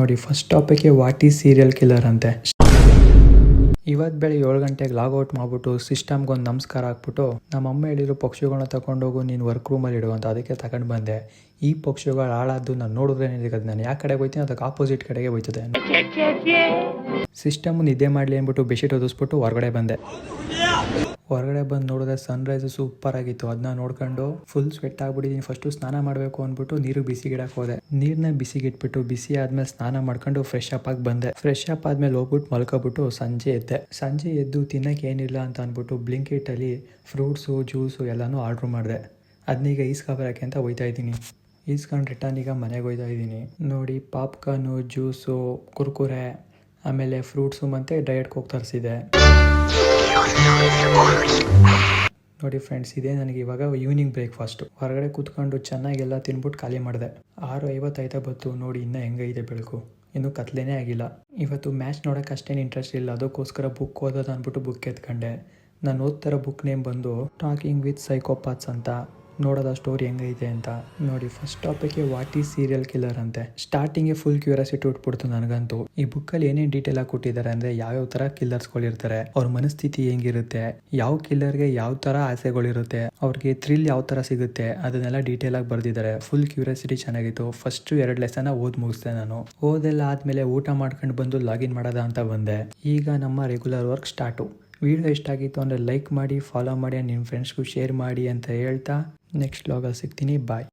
ನೋಡಿ ಫಸ್ಟ್ ಟಾಪಿಕ್ಗೆ what is serial killer ಅಂತೆ. ಇವತ್ತು ಬೆಳಿಗ್ಗೆ 7 ಗಂಟೆಗೆ ಲಾಗೌಟ್ ಮಾಡಿಬಿಟ್ಟು ಸಿಸ್ಟಮ್ಗೆ ಒಂದು ನಮಸ್ಕಾರ ಹಾಕ್ಬಿಟ್ಟು ನಮ್ಮ ಅಮ್ಮ ಹೇಳಿದ್ರು ಪಕ್ಷಿಗಳನ್ನ ತಗೊಂಡೋಗು ನೀನು ವರ್ಕ್ ರೂಮಲ್ಲಿ ಇಡು ಅಂತ. ಅದಕ್ಕೆ ತಗೊಂಡು ಬಂದೆ. ಈ ಪಕ್ಷಿಗಳು ಹಾಳಾದ್ದು ನಾನು ನೋಡಿದ್ರೆ ನಿನಗೆ ನಾನು ಯಾವ ಕಡೆಗೆ ಹೋಯ್ತೀನಿ ಅದಕ್ಕೆ ಆಪೋಸಿಟ್ ಕಡೆಗೆ ಹೋಯ್ತದೆ. ಸಿಸ್ಟಮ್ ನಿದ್ದೆ ಮಾಡಲಿ ಅಂದ್ಬಿಟ್ಟು ಬೆಡ್ಶೀಟ್ ಒದಿಸ್ಬಿಟ್ಟು ಹೊರಗಡೆ ಬಂದೆ. ಹೊರಗಡೆ ಬಂದು ನೋಡಿದ್ರೆ ಸನ್ರೈಸ್ ಸೂಪರ್ ಆಗಿತ್ತು. ಅದನ್ನ ನೋಡ್ಕೊಂಡು ಫುಲ್ ಸ್ವೆಟ್ ಆಗ್ಬಿಟ್ಟಿದ್ದೀನಿ. ಫಸ್ಟು ಸ್ನಾನ ಮಾಡಬೇಕು ಅಂದ್ಬಿಟ್ಟು ನೀರು ಬಿಸಿಗಿಡಕ್ಕೆ ಹೋದೆ. ನೀರನ್ನ ಬಿಸಿಗಿಟ್ಬಿಟ್ಟು ಬಿಸಿ ಆದ್ಮೇಲೆ ಸ್ನಾನ ಮಾಡ್ಕೊಂಡು ಫ್ರೆಶ್ ಅಪ್ ಆಗಿ ಬಂದೆ. ಫ್ರೆಶ್ ಅಪ್ ಆದ್ಮೇಲೆ ಹೋಗ್ಬಿಟ್ಟು ಮಲ್ಕೊಬಿಟ್ಟು ಸಂಜೆ ಎದ್ದು ತಿನ್ನಕ್ಕೆ ಏನಿಲ್ಲ ಅಂತ ಅಂದ್ಬಿಟ್ಟು ಬ್ಲಿಂಕಿಟಲ್ಲಿ ಫ್ರೂಟ್ಸು ಜ್ಯೂಸು ಎಲ್ಲನೂ ಆರ್ಡ್ರ್ ಮಾಡಿದೆ. ಅದನ್ನೀಗ ಈಸ್ಕೊಬರೋಕ್ಕೆ ಅಂತ ಹೋಯ್ತಾ ಇದ್ದೀನಿ. ಈಸ್ಕೊಂಡು ರಿಟರ್ನ್ ಈಗ ಮನೆಗೆ ಹೋಯ್ತಾ ಇದ್ದೀನಿ. ನೋಡಿ ಪಾಪ್ಕಾರ್ನು ಜ್ಯೂಸು ಕುರ್ಕುರೆ ಆಮೇಲೆ ಫ್ರೂಟ್ಸು ಮತ್ತು ಡಯಟ್ ಕೋಕ್ ತರಿಸಿದೆ. ನೋಡಿ ಫ್ರೆಂಡ್ಸ್, ಇದೇ ನನಗೆ ಇವಾಗ ಈವ್ನಿಂಗ್ ಬ್ರೇಕ್ಫಾಸ್ಟು. ಹೊರಗಡೆ ಕೂತ್ಕೊಂಡು ಚೆನ್ನಾಗೆಲ್ಲ ತಿನ್ಬಿಟ್ಟು ಖಾಲಿ ಮಾಡಿದೆ. 6:55 ಬತ್ತು. ನೋಡಿ ಇನ್ನೂ ಹೆಂಗೈತೆ ಬೆಳಕು, ಇನ್ನೂ ಕತ್ಲೇನೇ ಆಗಿಲ್ಲ. ಇವತ್ತು ಮ್ಯಾಚ್ ನೋಡೋಕೆ ಅಷ್ಟೇನು ಇಂಟ್ರೆಸ್ಟ್ ಇಲ್ಲ, ಅದಕ್ಕೋಸ್ಕರ ಬುಕ್ ಓದೋದು ಅಂದ್ಬಿಟ್ಟು ಬುಕ್ ಎತ್ಕೊಂಡೆ. ನಾನು ಓದ್ತಾರೋ ಬುಕ್ ನೇಮ್ ಬಂದು ಟಾಕಿಂಗ್ ವಿತ್ ಸೈಕೋಪಾತ್ಸ್ ಅಂತ. ನೋಡೋದ ಸ್ಟೋರಿ ಹೆಂಗೈತೆ ಅಂತ. ನೋಡಿ ಫಸ್ಟ್ ಟಾಪಿಕ್ಗೆ ವಾಟ್ ಈಸ್ ಸೀರಿಯಲ್ ಕಿಲ್ಲರ್ ಅಂತೆ. ಸ್ಟಾರ್ಟಿಂಗ್ಗೆ ಫುಲ್ ಕ್ಯೂರಿಯಾಸಿಟಿ ಉಟ್ಬಿಡ್ತು ನನಗಂತೂ. ಈ ಬುಕ್ಕಲ್ಲಿ ಏನೇನು ಡೀಟೇಲ್ ಆಗಿ ಕೊಟ್ಟಿದ್ದಾರೆ ಅಂದರೆ ಯಾವ್ಯಾವ ಥರ ಕಿಲ್ಲರ್ಸ್ಗಳಿರ್ತಾರೆ, ಅವ್ರ ಮನಸ್ಥಿತಿ ಹೆಂಗಿರುತ್ತೆ, ಯಾವ ಕಿಲ್ಲರ್ಗೆ ಯಾವ ಥರ ಆಸೆಗಳಿರುತ್ತೆ, ಅವ್ರಿಗೆ ಥ್ರಿಲ್ ಯಾವ ಥರ ಸಿಗುತ್ತೆ, ಅದನ್ನೆಲ್ಲ ಡೀಟೇಲ್ ಆಗಿ ಬರೆದಿದ್ದಾರೆ. ಫುಲ್ ಕ್ಯೂರಿಯಾಸಿಟಿ ಚೆನ್ನಾಗಿತ್ತು. ಫಸ್ಟ್ 2 ಲೆಸನ್ನ ಓದಿ ಮುಗಿಸ್ದೆ ನಾನು. ಓದೆಲ್ಲ ಆದಮೇಲೆ ಊಟ ಮಾಡ್ಕೊಂಡು ಬಂದು ಲಾಗಿನ್ ಮಾಡೋದ ಅಂತ ಬಂದೆ. ಈಗ ನಮ್ಮ ರೆಗ್ಯುಲರ್ ವರ್ಕ್ ಸ್ಟಾರ್ಟು. ವಿಡಿಯೋ ಇಷ್ಟ ಆಗಿತ್ತು ಅಂದರೆ ಲೈಕ್ ಮಾಡಿ, ಫಾಲೋ ಮಾಡಿ, ನಿಮ್ಮ ಫ್ರೆಂಡ್ಸ್ಗೂ ಶೇರ್ ಮಾಡಿ ಅಂತ ಹೇಳ್ತಾ ನೆಕ್ಸ್ಟ್ ವ್ಲಾಗಲ್ಲಿ ಸಿಗ್ತೀನಿ. ಬಾಯ್.